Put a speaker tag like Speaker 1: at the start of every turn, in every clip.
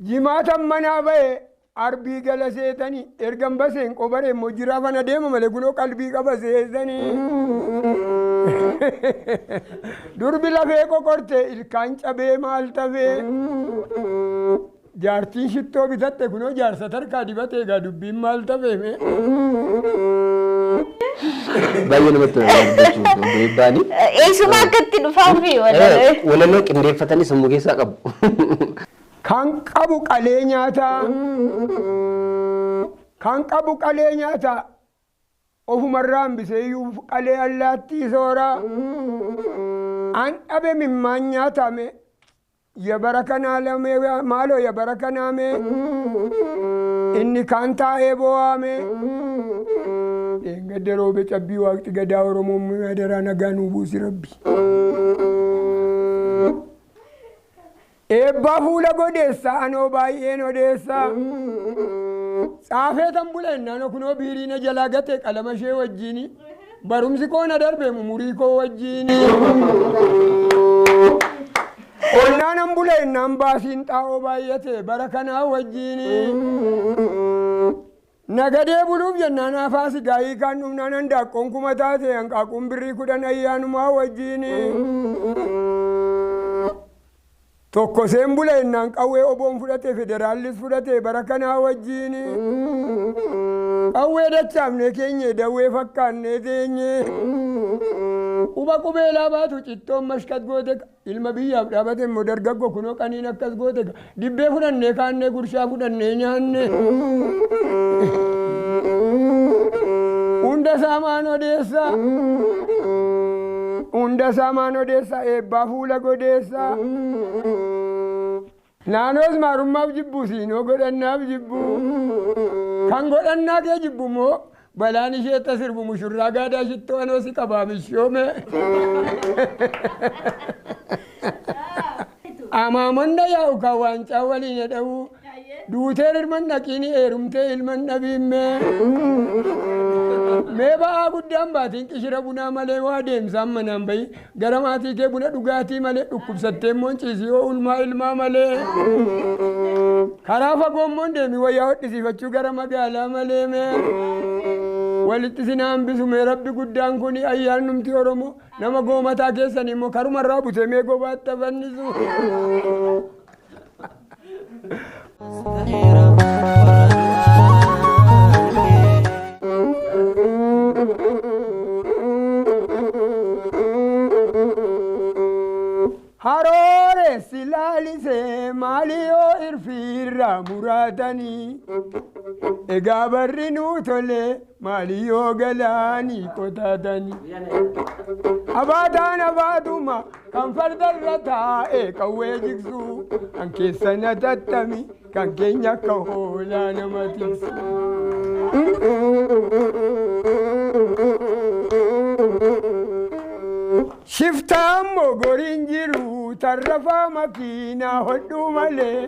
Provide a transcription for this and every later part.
Speaker 1: جماعة منا بيه أربي جلسيتني إرجم بسين كبره مجرا فنا ديم ملكونو قلبي كبسيتني دور بلا فيكو كورته الكانش أبي مالتا في جارتين شتو بيتته كنو جار ستر كادي بتة دبي مالتا في مه
Speaker 2: باين متى بيباني
Speaker 3: إيش ما كنت نفهم
Speaker 2: ولا لو كندي فتني سموكي ساكب
Speaker 1: kan qabu qalee nyaata kan qabu qalee nyaata ofumarraa hambisee qalee allaattii soora an dhabe mimmaan nyaatame yabara kanaa lamee maaloo yabara kanaame inni kan taa'ee boo'ame gadda roobe cabbii waaqti gadaa oromoo madaraa nagaa nuu buusi rabbi. Ebba fuula godessa anoo baay'een odeessa saafeetan bulennaano kunoo biiriina jalaa gate qalama ishee wajjiini barumsi koona darbe umurii koo wajjiini onnaanan bulennaan baasiin xaa'oo baay'ate bara kanaa wajjiini nagadee buluuf jennaan afaasi gaayii kan dhumnaan handaaqqoon kuma taate hanqaaquun birrii 10 ayyaanumaa wajjiini tokko sembula innan qawwee oboon fudhate federaalis fudhate bara kanaa wajjiini qawwee dachaafne keenye dawwee fakkaanne teenye quba qubeelaa baatu cittoon mashkat goote ilma biyyaaf dhaabate immoo dargaggoo kunoo qaniin akkas goote dibbee fudhannee kaannee gurshaa fudhannee nyaanne hunda saamaan odeessa hunda saamaan odeessa eebbaa fuula godeessa naanoos maarummaaf jibbu siinoo godhannaaf jibbu kan godhannaa kee jibbu moo balaan isheetta sirbu mushurraa gaadaa shittoo anoo si qabaamishoome amaamonda yaa'u kan waancaa waliin jedhamu duuteen ilman dhaqiini eerumtee ilman dhabiimme mee ba'aa guddaan baatiin qishira bunaa malee waa deemsaan manaan bayi gara maatii kee buna dhugaatii malee dhukkubsattee moon ciisii oo ulmaa ilmaa malee karaa fagoommoon deemi wayyaa hodhisiifachuu gara magaalaa malee mee walitti sinaa hambisu mee rabbi guddaan kun ayyaan numti oromoo nama goomataa keessan immoo karumarraa bute mee gobaatti fannisu Harore silalise maliyo irfirra muratani egabarri nutole maliyo galani kotatani abadan abaduma kan fardarra taa'e qawwee jigsu kan keessana tattami kan keenya akka hoolaa nama tiksu shiftaan mogorin jiru tarrafaa makiinaa hodhuu malee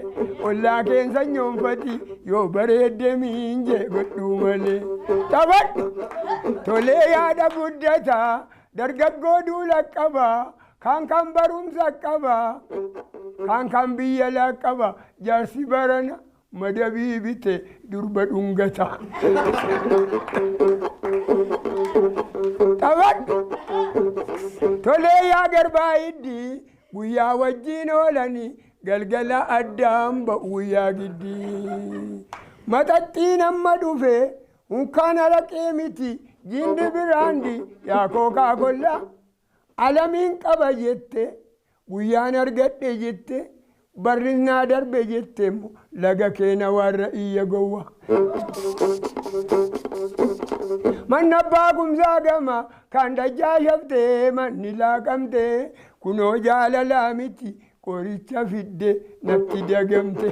Speaker 1: ollaa keessa nyoonfati yoo bareedde miinje godhuu malee taphadhu tolee yaada guddataa dargaggoo duula qabaa kan barumsa qabaa kan biyya laqqaba jaarsi barana madabii bite durba dhungata taphadhu tolee yaa garbaa iddi guyyaa wajjiin oolani galgala addaan ba'u guyyaa giddii maxaxxiin amma dhufe unkaan araqee miti jindi biraandi yaa kookaa kollaa alamiin qaba jette guyyaan argadhe jette barrinnaa darbe jette laga keena warra iyya gowwa manna abbaa kumsaa gama kan dajjaa shaftee manni laaqamte kunoo jaalalaa miti qoricha fidde natti dagamte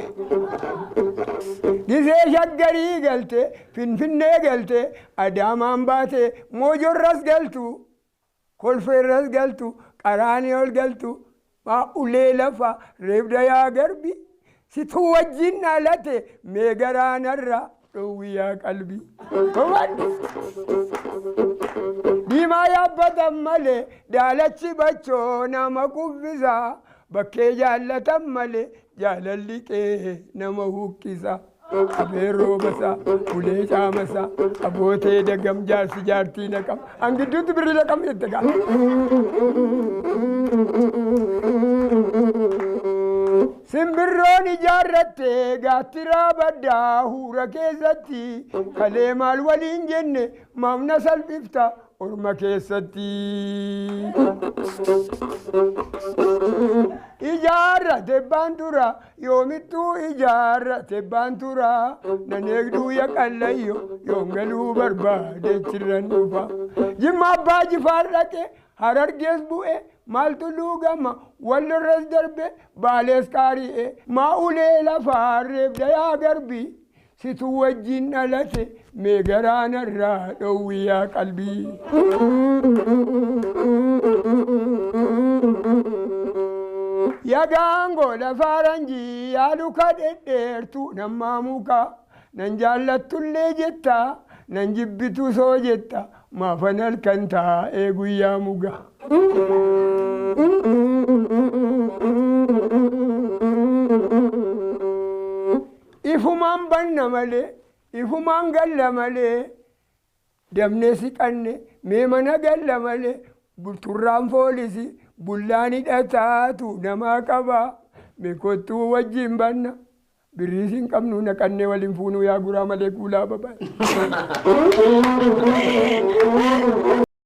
Speaker 1: gisee shaggarii galte finfinnee galte adaamaan baate moojorras galtu kolfeerras galtu qaraanii ol galtu ulee lafa reebda yaa garbi situu wajjin dhalate mee garaanarra dhowwiyaa qalbii diimaa yaabbatan malee daalachi bachoo nama kuffisa bakkee jaallatan malee jaalalliqee nama huqqisa. Abeeroo masaa, ulee caamasaa, abootee dagam jaarsi jaartii naqam. An gidduutti birrii naqam jette gaa. Simbirroon ijaarrattee gaattiraa baddaa huura keessatti kalee maal waliin jenne maamna salphifta orma keessatti. Ijaarra tebbaan tura yoomittuu ijaarra tebbaan tura nan eegduu yaqallayyo yoom galuu barbaade chirran dhufa. Jimma abbaa jifaar dhaqe harargees bu'e maaltu luugama wallirras darbe baalees qaari'e maa ulee lafaarreef dayaa garbii situ wajjin dhalate mee garaanarraa dhowwiyaa qalbii. Yagaango lafaaranjii yaadu kadhedheertu nammaa mukaa nan jaallattullee jetta nan jibbitu soo jetta maafan halkan taa'ee guyyaa mugaa. Ifumaan banna malee ifumaan galla malee damne siqanne mee mana galla malee bulturraan foolisi bullaan hidhataatu namaa qaba mee kottuu wajjin banna birrii hin qabnu naqannee waliin fuunuu yaa guraa malee kuulaa babaadhe.